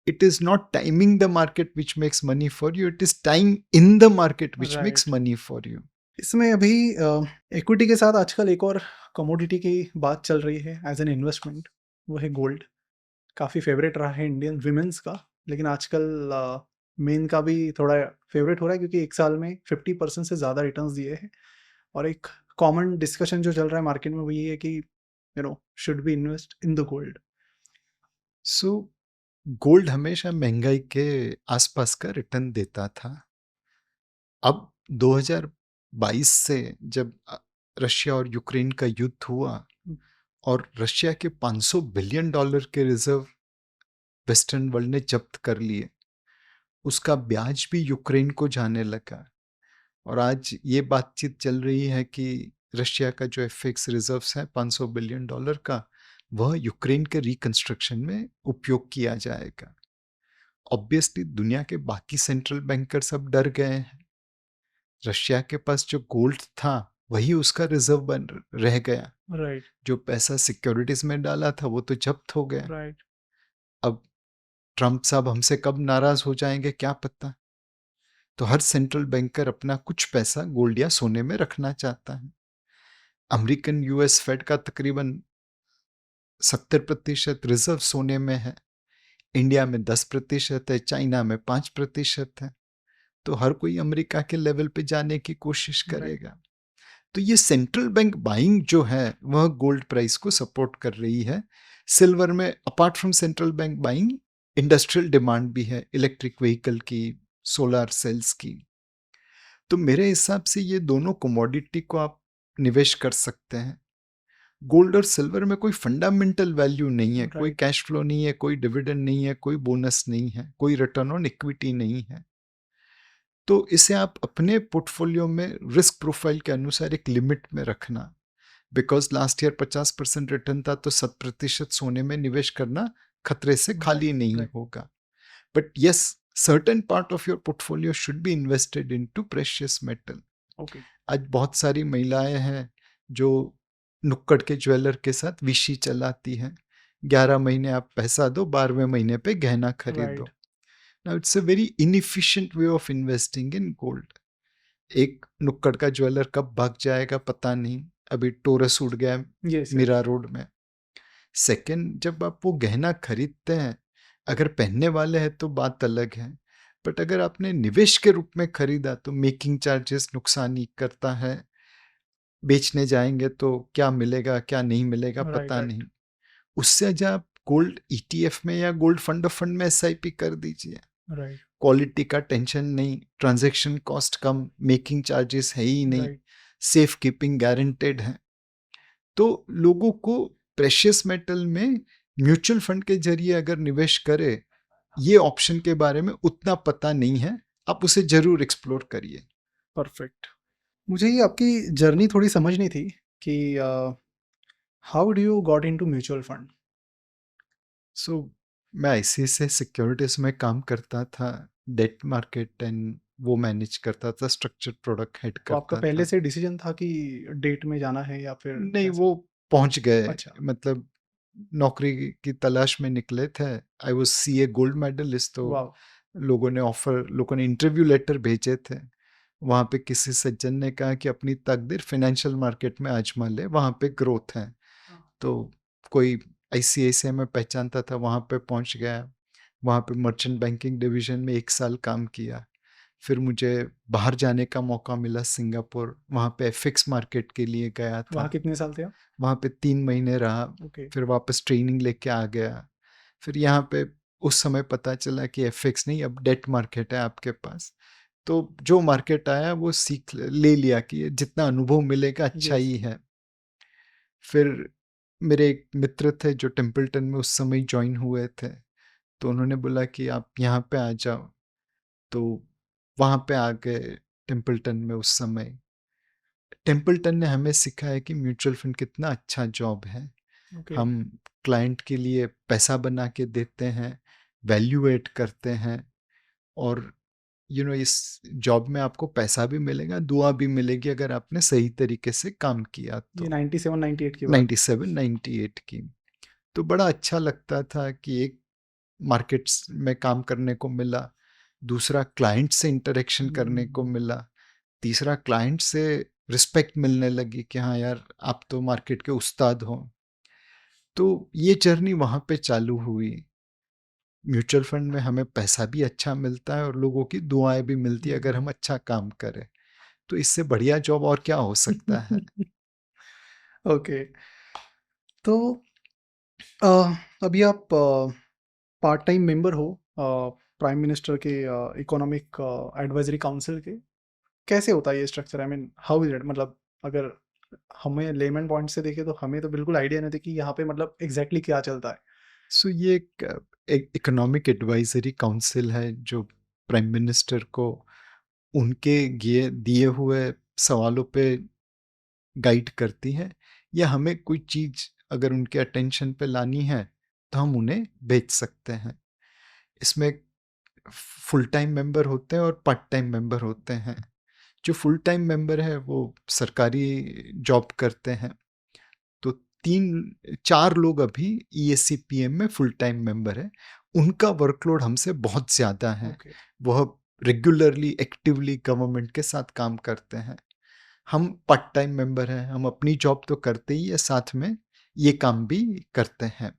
It is not timing the market which makes money for you, it is time in the market which makes money for you. इसमें अभी इक्विटी के साथ आजकल एक और कमोडिटी की बात चल रही है एज एन इन्वेस्टमेंट, वो है गोल्ड। काफ़ी फेवरेट रहा है इंडियन विमेंस का, लेकिन आजकल मेन का भी थोड़ा फेवरेट हो रहा है क्योंकि एक साल में 50% से ज़्यादा रिटर्न्स दिए हैं। और एक कॉमन डिस्कशन जो चल रहा है मार्केट में वो ये है कि should be invest in the gold. So gold हमेशा महंगाई के आसपास का रिटर्न देता था। अब 2022 से जब रशिया और यूक्रेन का युद्ध हुआ और रशिया के $500 बिलियन के रिजर्व वेस्टर्न वर्ल्ड ने जब्त कर लिए, उसका ब्याज भी यूक्रेन को जाने लगा। और आज ये बातचीत चल रही है कि रशिया का जो एफएक्स रिजर्व्स है $500 बिलियन का, वह यूक्रेन के रिकंस्ट्रक्शन में उपयोग किया जाएगा। ऑब्वियसली दुनिया के बाकी सेंट्रल बैंकर सब डर गए हैं, रशिया के पास जो गोल्ड था वही उसका रिजर्व बन रह गया। राइट जो पैसा सिक्योरिटीज में डाला था वो तो जब्त हो गया। राइट अब ट्रम्प साहब हमसे कब नाराज हो जाएंगे क्या पता। तो हर सेंट्रल बैंकर अपना कुछ पैसा गोल्ड या सोने में रखना चाहता है। अमेरिकन यूएस फेड का तकरीबन 70% रिजर्व सोने में है। इंडिया में 10% है, चाइना में 5% है। तो हर कोई अमेरिका के लेवल पे जाने की कोशिश करेगा। तो ये सेंट्रल बैंक बाइंग जो है वह गोल्ड प्राइस को सपोर्ट कर रही है। सिल्वर में apart from central bank buying industrial demand भी है, इलेक्ट्रिक व्हीकल की, सोलर सेल्स की। तो मेरे हिसाब से ये दोनों कमोडिटी को आप निवेश कर सकते हैं। गोल्ड और सिल्वर में कोई फंडामेंटल वैल्यू नहीं है, कोई कैश फ्लो नहीं है, कोई डिविडेंड नहीं है, कोई बोनस नहीं है, कोई रिटर्न ऑन इक्विटी नहीं है। तो इसे आप अपने पोर्टफोलियो में रिस्क प्रोफाइल के अनुसार एक लिमिट में रखना। बिकॉज लास्ट ईयर 50% रिटर्न था, तो 7% सोने में निवेश करना खतरे से खाली नहीं होगा। But yes, certain part of your portfolio should be invested into precious metal. आज बहुत सारी महिलाएं हैं जो नुक्कड़ के ज्वेलर के साथ विशी चलाती हैं। 11 महीने आप पैसा दो, 12वें महीने पे गहना खरीदो। Now it's a very inefficient way of investing in gold. एक नुक्कड़ का ज्वेलर कब भाग जाएगा पता नहीं। अभी टोरस उड़ गया मीरा रोड में। सेकंड, जब आप वो गहना खरीदते हैं, अगर पहनने वाले हैं तो बात अलग है, बट अगर आपने निवेश के रूप में खरीदा तो मेकिंग चार्जेस नुकसान ही करता है। बेचने जाएंगे तो क्या मिलेगा क्या नहीं मिलेगा पता नहीं। उससे अच्छा आप गोल्ड ईटीएफ में या गोल्ड फंड ऑफ फंड में एसआईपी कर दीजिए। क्वालिटी का टेंशन नहीं, ट्रांजैक्शन कॉस्ट कम, मेकिंग चार्जेस है ही नहीं, सेफ कीपिंग गारंटेड है। तो लोगों को प्रेशियस मेटल में म्यूचुअल फंड के जरिए अगर निवेश करे, ये ऑप्शन के बारे में उतना पता नहीं है, आप उसे जरूर एक्सप्लोर करिए। परफेक्ट। मुझे ये आपकी जर्नी थोड़ी समझनी थी कि how do you got into mutual fund. So मैं आईसीआईसीआई सिक्योरिटीज में काम करता था, डेट मार्केट एंड वो मैनेज करता था, स्ट्रक्चर्ड प्रोडक्ट हेड तो आपका करता पहले था। से डिसीजन था कि डेट में जाना है या फिर नहीं, कैसे? वो पहुंच गए। अच्छा। मतलब नौकरी की तलाश में निकले थे। I was CA gold medalist. तो वाह। लोगों ने इंटरव्यू लेटर भेजे थे। वहाँ पे किसी सज्जन ने कहा कि अपनी तकदीर फाइनेंशियल मार्केट में आजमा ले, वहाँ पे ग्रोथ है। तो कोई आईसीआईसीआई में पहचानता था, वहाँ पे पहुँच गया। वहाँ पे मर्चेंट बैंकिंग डिवीजन में 1 साल काम किया। फिर मुझे बाहर जाने का मौका मिला सिंगापुर, वहाँ पे एफएक्स मार्केट के लिए गया था। वहाँ कितने साल थे आप? वहाँ पे 3 महीने रहा। फिर वापस ट्रेनिंग लेके आ गया। फिर यहाँ पे उस समय पता चला कि एफएक्स नहीं, अब डेट मार्केट है आपके पास। तो जो मार्केट आया वो सीख ले लिया कि जितना अनुभव मिलेगा अच्छा ही है। फिर मेरे एक मित्र थे जो टेम्पल्टन में उस समय ज्वाइन हुए थे, तो उन्होंने बोला कि आप यहाँ पे आ जाओ। तो वहाँ पे आ गए टेम्पल्टन में। उस समय टेम्पल्टन ने हमें सिखाया कि म्यूचुअल फंड कितना अच्छा जॉब है। हम क्लाइंट के लिए पैसा बना के देते हैं, वैल्यू एड करते हैं, और इस जॉब में आपको पैसा भी मिलेगा, दुआ भी मिलेगी अगर आपने सही तरीके से काम किया तो। ये 97-98 की बात। 97-98 की। तो बड़ा अच्छा लगता था कि एक मार्केट्स में काम करने को मिला, दूसरा क्लाइंट से इंटरेक्शन करने को मिला, तीसरा क्लाइंट से रिस्पेक्ट मिलने लगी कि हाँ यार आप तो मार्केट के उस्ताद हो। तो ये जर्नी वहाँ पे चालू हुई। म्यूचुअल फंड में हमें पैसा भी अच्छा मिलता है और लोगों की दुआएं भी मिलती है अगर हम अच्छा काम करें। तो इससे बढ़िया जॉब और क्या हो सकता है। ओके। तो अभी आप पार्ट टाइम मेंबर हो प्राइम मिनिस्टर के इकोनॉमिक एडवाइजरी काउंसिल के। कैसे होता है ये structure? I mean how is it? मतलब अगर हमें लेमन पॉइंट से देखें तो हमें तो बिल्कुल आइडिया नहीं था कि यहाँ पे मतलब एग्जैक्टली क्या चलता है। सो ये एक इकोनॉमिक एडवाइजरी काउंसिल है जो प्राइम मिनिस्टर को उनके दिए हुए सवालों पे गाइड करती है, या हमें कोई चीज़ अगर उनके अटेंशन पे लानी है तो हम उन्हें भेज सकते हैं। इसमें फुल टाइम मेंबर होते हैं और पार्ट टाइम मेंबर होते हैं। जो फुल टाइम मेंबर है वो सरकारी जॉब करते हैं, तो 3-4 लोग अभी ESCPM में फुल टाइम मेंबर है। उनका वर्कलोड हमसे बहुत ज़्यादा है। ओके। वह रेगुलरली एक्टिवली गवर्नमेंट के साथ काम करते हैं। हम पार्ट टाइम मेंबर हैं, हम अपनी जॉब तो करते ही है, साथ में ये काम भी करते हैं।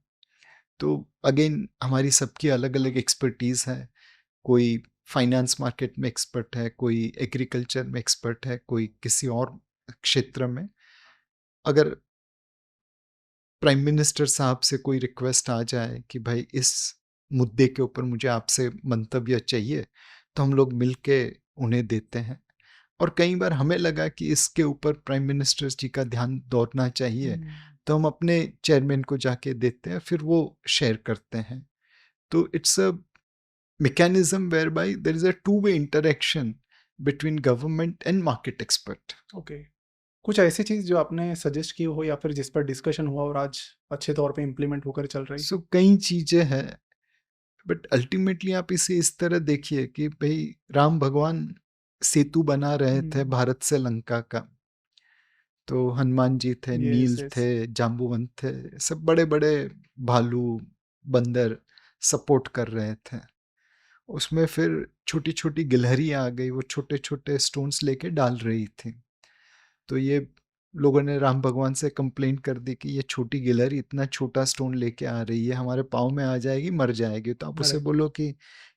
तो अगेन हमारी सबकी अलग अलग एक्सपर्टीज़ है। कोई फाइनेंस मार्केट में एक्सपर्ट है, कोई एग्रीकल्चर में एक्सपर्ट है, कोई किसी और क्षेत्र में। अगर प्राइम मिनिस्टर साहब से कोई रिक्वेस्ट आ जाए कि भाई इस मुद्दे के ऊपर मुझे आपसे मंतव्य चाहिए, तो हम लोग मिल के उन्हें देते हैं। और कई बार हमें लगा कि इसके ऊपर प्राइम मिनिस्टर जी का ध्यान दौड़ना चाहिए, तो हम अपने चेयरमैन को जाके देते हैं, फिर वो शेयर करते हैं। तो it's a mechanism whereby there is a two-way interaction between government and market expert. Okay. कुछ ऐसी चीज जो आपने सजेस्ट की हो या फिर जिस पर डिस्कशन हुआ और आज अच्छे तौर पे इम्प्लीमेंट होकर चल रही So कई चीजें हैं, बट अल्टीमेटली आप इसे इस तरह देखिए कि भाई राम भगवान सेतु बना रहे थे भारत से लंका का, तो हनुमान जी थे, नील यस यस थे, जाम्बुवंत थे, सब बड़े बड़े भालू बंदर सपोर्ट कर रहे थे। उसमें फिर छोटी छोटी गिलहरी आ गई, वो छोटे छोटे स्टोन्स लेके डाल रही थी। तो ये लोगों ने राम भगवान से कंप्लेंट कर दी कि ये छोटी गिलहरी इतना छोटा स्टोन लेके आ रही है, हमारे पाँव में आ जाएगी, मर जाएगी। तो आप उसे अरे बोलो कि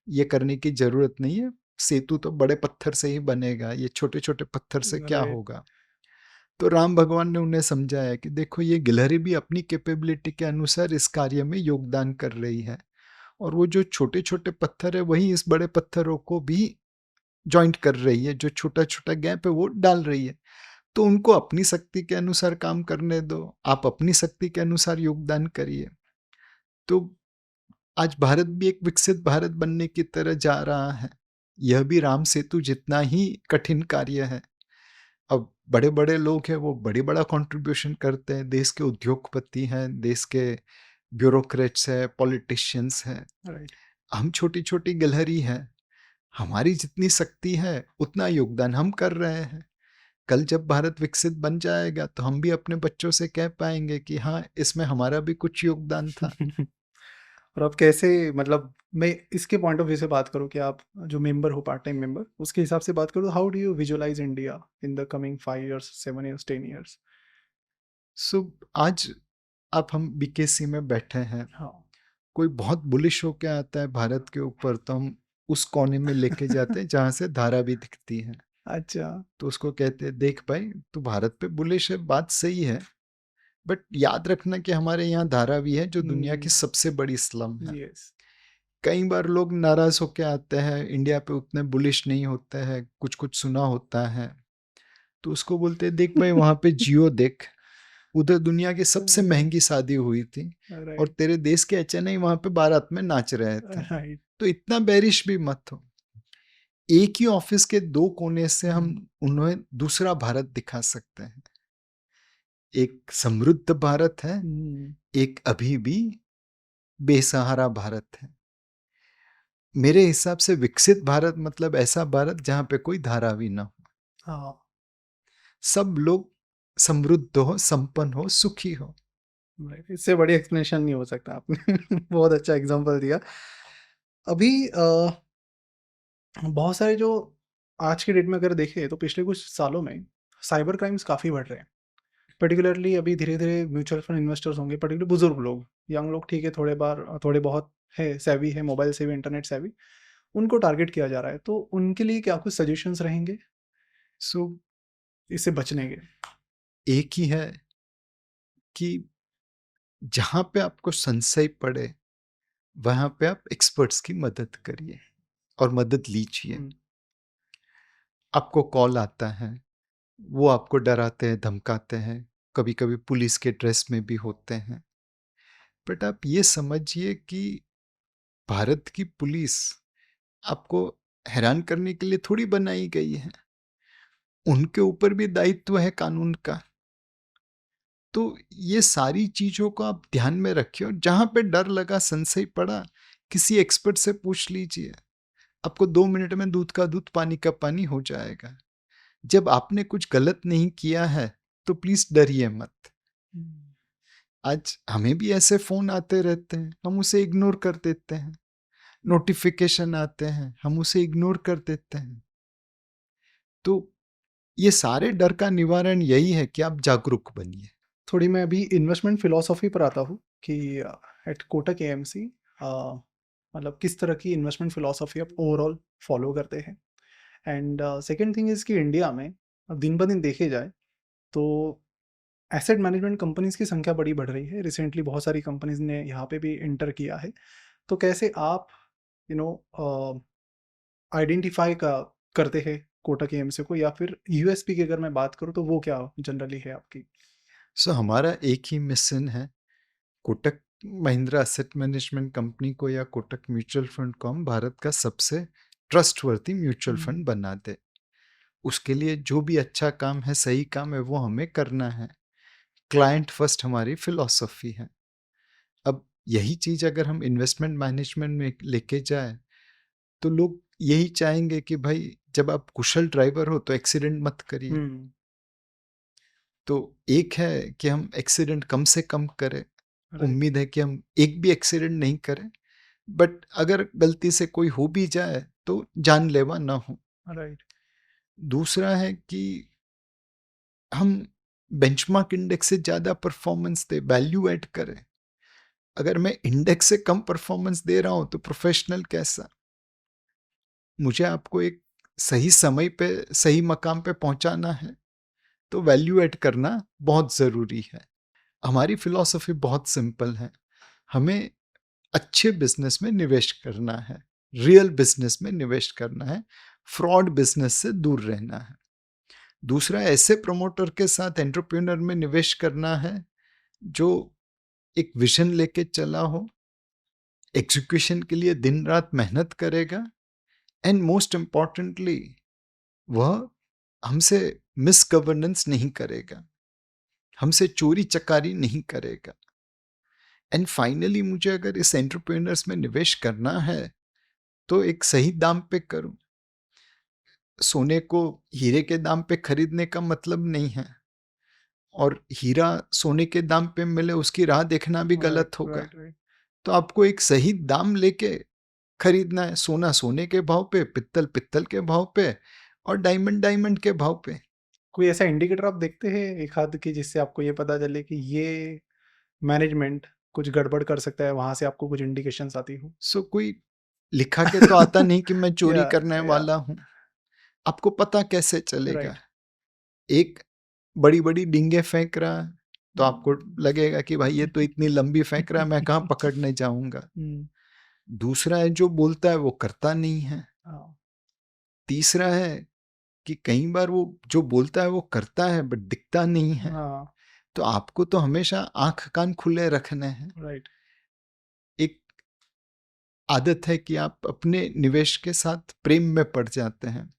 ये करने की ज़रूरत नहीं है, सेतु तो बड़े पत्थर से ही बनेगा, ये छोटे छोटे पत्थर से क्या अरे होगा। तो राम भगवान ने उन्हें समझाया कि देखो ये गिलहरी भी अपनी कैपेबिलिटी के अनुसार इस कार्य में योगदान कर रही है, और वो जो छोटे छोटे पत्थर है वही इस बड़े पत्थरों को भी जॉइंट कर रही है, जो छोटा छोटा गैप है वो डाल रही है। तो उनको अपनी शक्ति के अनुसार काम करने दो, आप अपनी शक्ति के अनुसार योगदान करिए। तो आज भारत भी एक विकसित भारत बनने की तरह जा रहा है। यह भी राम सेतु जितना ही कठिन कार्य है। अब बड़े-बड़े लोग हैं, वो बड़ा कंट्रीब्यूशन करते हैं, देश के उद्योगपति हैं, देश के ब्यूरोक्रेट्स हैं, पॉलिटिशियंस हैं। राइट। हम छोटी-छोटी गिलहरी हैं, हमारी जितनी शक्ति है, उतना योगदान हम कर रहे हैं। कल जब भारत विकसित बन जाएगा, तो हम भी अपने बच्चों से कह पाएँगे कि हाँ, इसमें हमारा भी कुछ योगदान था। और आप कैसे, मतलब मैं इसके पॉइंट ऑफ व्यू से बात करूँ कि आप जो मेंबर हो, पार्ट टाइम मेंबर, उसके हिसाब से बात करूँ, how do you visualise India in the coming 5 years, 7 years, 10 years? So आज आप हम बीकेसी में बैठे हैं, हाँ। कोई बहुत बुलिश होके आता है भारत के ऊपर, तो हम उस कोने में लेके जाते हैं जहाँ से धारा भी दिखती है। अच्छा। तो उसको कहते हैं, देख भाई तू भारत पे बुलिश है, बात सही है, बट याद रखना कि हमारे यहाँ धारा भी है जो दुनिया की सबसे बड़ी स्लम है। यस। कई बार लोग नाराज होके आते हैं, इंडिया पे उतने बुलिश नहीं होते हैं, कुछ कुछ सुना होता है। तो उसको बोलते हैं, देख भाई वहाँ पे जियो देख, उधर दुनिया की सबसे महंगी शादी हुई थी, और राइट तेरे देश के HNI वहाँ पे बारात में नाच रहे थे। राइट। तो इतना बेरिश भी मत हो। एक ही ऑफिस के 2 कोने से हम उन्हें दूसरा भारत दिखा सकते हैं। एक समृद्ध भारत है, एक अभी भी बेसहारा भारत है। मेरे हिसाब से विकसित भारत मतलब ऐसा भारत जहाँ पे कोई धारावी ना हो, हाँ। सब लोग समृद्ध हो, संपन्न हो, सुखी हो। राइट, इससे बड़ी एक्सप्लेनेशन नहीं हो सकता आपने। बहुत अच्छा एग्जांपल दिया। अभी बहुत सारे जो आज के डेट में अगर देखें तो पिछले कुछ सालों में साइबर क्राइम्स काफ़ी बढ़ रहे हैं। पर्टिकुलरली अभी धीरे-धीरे म्यूचुअल फंड इन्वेस्टर्स होंगे, पर्टिकुलरली बुजुर्ग लोग, यंग लोग ठीक है, थोड़े बहुत है सेवी है, मोबाइल सेवी, इंटरनेट सेवी, उनको टारगेट किया जा रहा है। तो उनके लिए क्या कुछ सजेशंस रहेंगे सो इससे बचने के? एक ही है कि जहाँ पे आपको संशय पड़े, वहाँ पे आप एक्सपर्ट्स की मदद करिए और मदद लीजिए। हुँ, आपको कॉल आता है, वो आपको डराते हैं, धमकाते हैं, कभी-कभी पुलिस के ड्रेस में भी होते हैं। बट आप ये समझिए कि भारत की पुलिस आपको हैरान करने के लिए थोड़ी बनाई गई है। उनके ऊपर भी दायित्व है कानून का। तो ये सारी चीज़ों को आप ध्यान में रखिए, और जहाँ पे डर लगा, संशय पड़ा, किसी एक्सपर्ट से पूछ लीजिए। आपको 2 मिनट में दूध का दूध, पानी का पानी हो जाएगा। जब आपने कुछ गलत नहीं किया है तो प्लीज डरिए मत। आज हमें भी ऐसे फोन आते रहते हैं, हम उसे इग्नोर कर देते हैं। नोटिफिकेशन आते हैं, हम उसे इग्नोर कर देते हैं। तो ये सारे डर का निवारण यही है कि आप जागरूक बनिए। थोड़ी मैं अभी इन्वेस्टमेंट फिलॉसफी पर आता हूँ कि एट कोटक एएमसी मतलब किस तरह की इन्वेस्टमेंट फिलॉसफी आप ओवरऑल फॉलो करते हैं। एंड सेकेंड थिंग इज़ कि इंडिया में अब दिन ब दिन देखे जाए तो एसेट मैनेजमेंट कंपनीज की संख्या बड़ी बढ़ रही है। रिसेंटली बहुत सारी कंपनीज ने यहाँ पे भी इंटर किया है। तो कैसे आप यू नो आइडेंटिफाई करते हैं कोटक एएमसी को, या फिर यूएसपी की अगर मैं बात करूँ तो वो क्या जनरली है आपकी? सो हमारा एक ही मिशन है, Kotak Mahindra asset management company को या कोटक म्यूचुअल फंड को हम भारत का सबसे ट्रस्टवर्दी म्यूचुअल फंड बना दे। उसके लिए जो भी अच्छा काम है, सही काम है, वो हमें करना है। क्लाइंट फर्स्ट हमारी फिलॉसफी है। अब यही चीज अगर हम इन्वेस्टमेंट मैनेजमेंट में लेके जाए तो लोग यही चाहेंगे कि भाई जब आप कुशल ड्राइवर हो तो एक्सीडेंट मत करिए। तो एक है कि हम एक्सीडेंट कम से कम करें। उम्मीद है कि हम एक भी एक्सीडेंट नहीं करें, बट अगर गलती से कोई हो भी जाए तो जानलेवा ना हो। राइट। दूसरा है कि हम बेंचमार्क इंडेक्स से ज़्यादा परफॉर्मेंस दे, वैल्यू ऐड करें। अगर मैं इंडेक्स से कम परफॉर्मेंस दे रहा हूं तो प्रोफेशनल कैसा? मुझे आपको एक सही समय पे सही मकाम पे पहुंचाना है, तो वैल्यू ऐड करना बहुत ज़रूरी है। हमारी फिलॉसफी बहुत सिंपल है, हमें अच्छे बिजनेस में निवेश करना है, रियल बिजनेस में निवेश करना है, फ्रॉड बिजनेस से दूर रहना है। दूसरा, ऐसे प्रमोटर के साथ एंटरप्रेन्योर में निवेश करना है जो एक विजन लेके चला हो, एग्जीक्यूशन के लिए दिन रात मेहनत करेगा, एंड मोस्ट इंपॉर्टेंटली वह हमसे मिस गवर्नेंस नहीं करेगा, हमसे चोरी चकारी नहीं करेगा। एंड फाइनली मुझे अगर इस एंटरप्रेन्योर्स में निवेश करना है तो एक सही दाम पे करूं। सोने को हीरे के दाम पे खरीदने का मतलब नहीं है, और हीरा सोने के दाम पे मिले उसकी राह देखना भी गलत होगा। तो आपको एक सही दाम लेके खरीदना है, सोना सोने के भाव पे, पित्तल पित्तल के भाव पे, और डायमंड डायमंड के भाव पे। कोई ऐसा इंडिकेटर आप देखते हैं एक हाथ की जिससे आपको ये पता चले कि ये मैनेजमेंट कुछ गड़बड़ कर सकता है, वहां से आपको कुछ इंडिकेशंस आती हो? सो कोई लिखा के तो आता नहीं कि मैं चोरी या करने वाला हूं। आपको पता कैसे चलेगा? राइट। एक बड़ी बड़ी डींगे फेंक रहा है तो आपको लगेगा कि भाई ये तो इतनी लंबी फेंक रहा है, मैं कहाँ पकड़ने जाऊंगा। दूसरा है जो बोलता है वो करता नहीं है। तीसरा है कि कई बार वो जो बोलता है वो करता है बट दिखता नहीं है। तो आपको तो हमेशा आंख कान खुले रखने हैं। राइट। एक आदत है कि आप अपने निवेश के साथ प्रेम में पड़ जाते हैं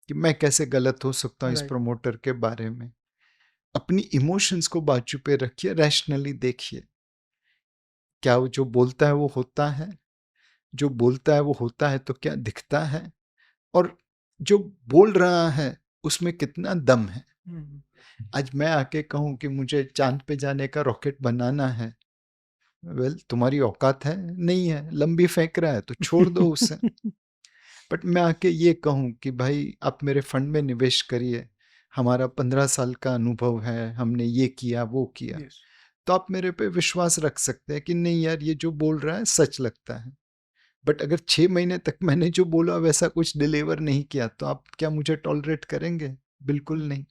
कि मैं कैसे गलत हो सकता हूँ इस प्रमोटर के बारे में। अपनी इमोशंस को बाजू पे रखिए, रैशनली देखिए क्या वो जो बोलता है वो होता है, जो बोलता है वो होता है तो क्या दिखता है, और जो बोल रहा है उसमें कितना दम है। आज मैं आके कहूं कि मुझे चांद पे जाने का रॉकेट बनाना है, वेल तुम्हारी औकात है नहीं है, लंबी फेंक रहा है तो छोड़ दो उसे। बट मैं आके ये कहूं कि भाई आप मेरे फंड में निवेश करिए, हमारा 15 साल का अनुभव है, हमने ये किया वो किया, तो आप मेरे पे विश्वास रख सकते हैं कि नहीं यार ये जो बोल रहा है सच लगता है। बट अगर 6 महीने तक मैंने जो बोला वैसा कुछ डिलीवर नहीं किया तो आप क्या मुझे टॉलरेट करेंगे? बिल्कुल नहीं।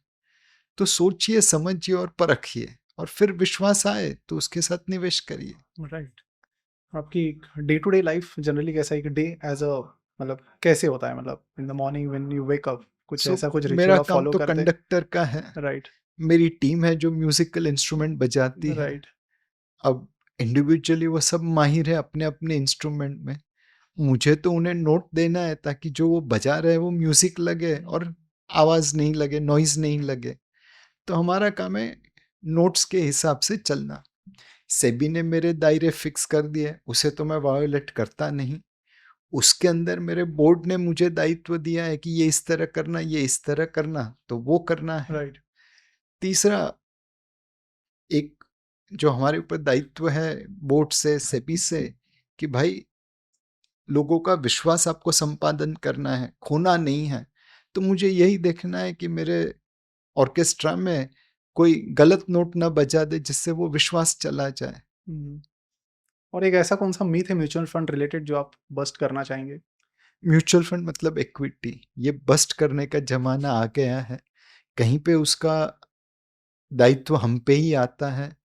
तो सोचिए, समझिए और परखिए, और फिर विश्वास आए तो उसके साथ निवेश करिए। राइट। आपकी day to day life generally कैसा है? डे एज अ मतलब कैसे होता है? मतलब in the morning when you wake up कुछ ऐसा कुछ मेरा रिचुअल आप काम फॉलो तो करते हैं? कंडक्टर का है। राइट। मेरी टीम है जो म्यूजिकल इंस्ट्रूमेंट बजाती है। राइट। अब इंडिविजुअली वो सब माहिर है अपने अपने इंस्ट्रूमेंट में, मुझे तो उन्हें नोट देना है ताकि जो वो बजा रहे हैं वो म्यूजिक लगे और आवाज नहीं लगे, नॉइज नहीं लगे। तो हमारा काम है नोट्स के हिसाब से चलना। सेबी ने मेरे दायरे फिक्स कर दिए, उसे तो मैं वायोलेट करता नहीं। उसके अंदर मेरे बोर्ड ने मुझे दायित्व दिया है कि ये इस तरह करना, ये इस तरह करना, तो वो करना है। राइट। तीसरा, एक जो हमारे ऊपर दायित्व है बोर्ड से, सेबी से, कि भाई लोगों का विश्वास आपको संपादन करना है, खोना नहीं है। तो मुझे यही देखना है कि मेरे ऑर्केस्ट्रा में कोई गलत नोट ना बजा दे जिससे वो विश्वास चला जाए। और एक ऐसा कौन सा मीथ है म्यूचुअल फंड रिलेटेड जो आप बस्ट करना चाहेंगे? म्यूचुअल फंड मतलब इक्विटी, ये बस्ट करने का जमाना आ गया है। कहीं पे उसका दायित्व हम पे ही आता है।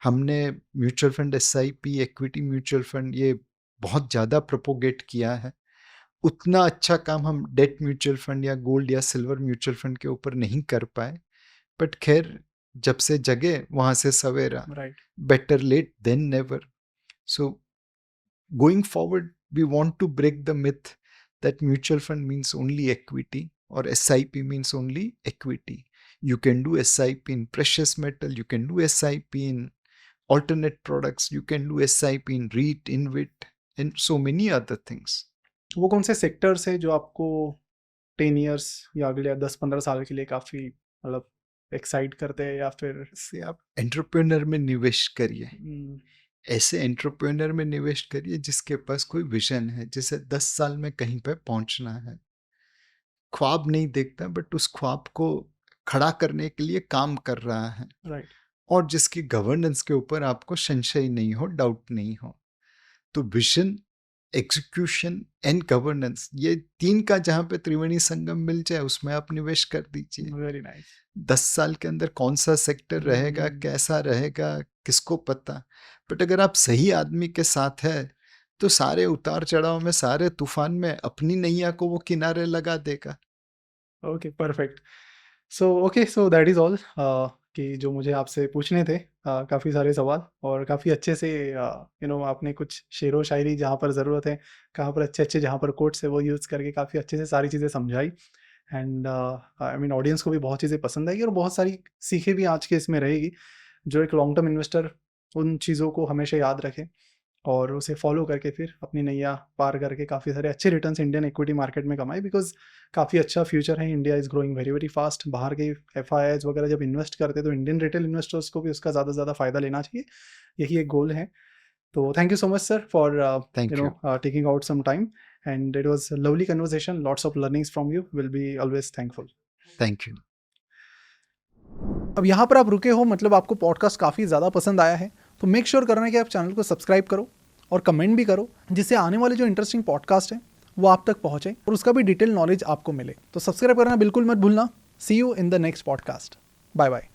हमने mutual fund, SIP, equity mutual fund, ये बहुत ज़्यादा प्रोपोगेट किया है। उतना अच्छा काम हम डेट म्यूचुअल फंड या गोल्ड या सिल्वर म्यूचुअल फंड के ऊपर नहीं कर पाए। बट खैर, जब से जगे वहाँ से सवेरा, right. Better late than never. So going forward we want to break the myth that mutual fund means only equity or SIP means only equity. You can do SIP in precious metal, you can do SIP in alternate products, you can do SIP in REIT, InvIT, and so many other things. वो कौन से sectors है जो आपको 10 years या अगले 10-15 साल के लिए काफ़ी मतलब एक्साइट करते हैं, या फिर से आप एंटरप्रेन्योर में निवेश करिए। हम्म, ऐसे एंटरप्रेन्योर में निवेश करिए जिसके पास कोई विजन है, जिसे 10 साल में कहीं पे पहुंचना है। ख्वाब नहीं देखता, बट उस ख्वाब को खड़ा करने के लिए काम कर रहा है, राइट। और जिसकी गवर्नेंस के ऊपर आपको संशय नहीं हो, डाउट नहीं हो। तो विजन, एग्जीक्यूशन एंड गवर्नेंस, ये तीन का जहाँ पे त्रिवेणी संगम मिल जाए उसमें आप निवेश कर दीजिए। Very nice. 10 साल के अंदर कौन सा सेक्टर रहेगा, कैसा रहेगा, किसको पता। बट अगर आप सही आदमी के साथ है तो सारे उतार चढ़ाव में, सारे तूफान में अपनी नैया को वो किनारे लगा देगा। Okay, perfect. So that is all कि जो मुझे आपसे पूछने थे, काफ़ी सारे सवाल, और काफ़ी अच्छे से आपने कुछ शेरो शायरी जहाँ पर ज़रूरत है, कहाँ पर अच्छे अच्छे जहाँ पर कोट्स है वो यूज़ करके काफ़ी अच्छे से सारी चीज़ें समझाई। एंड आई मीन ऑडियंस को भी बहुत चीज़ें पसंद आएगी और बहुत सारी सीखें भी आज के इसमें रहेगी, जो एक लॉन्ग टर्म इन्वेस्टर उन चीज़ों को हमेशा याद रखे और उसे फॉलो करके फिर अपनी नैया पार करके काफ़ी सारे अच्छे रिटर्न्स इंडियन इक्विटी मार्केट में कमाए, बिकॉज काफ़ी अच्छा फ्यूचर है। India is growing very very fast. बाहर के FIIs वगैरह जब इन्वेस्ट करते हैं तो इंडियन रिटेल इन्वेस्टर्स को भी उसका ज़्यादा से ज़्यादा फ़ायदा लेना चाहिए, यही एक गोल है। तो thank you so much sir for Thank you. taking out some time, and it was a lovely conversation, lots of learnings from you, will be always thankful. Thank you. अब यहाँ पर आप रुके हो, मतलब आपको पॉडकास्ट काफ़ी ज़्यादा पसंद आया है, तो मेक श्योर करना कि आप चैनल को सब्सक्राइब करो और कमेंट भी करो, जिससे आने वाले जो इंटरेस्टिंग पॉडकास्ट हैं वो आप तक पहुँचे और उसका भी डिटेल नॉलेज आपको मिले। तो सब्सक्राइब करना बिल्कुल मत भूलना। See you in the next podcast. Bye bye.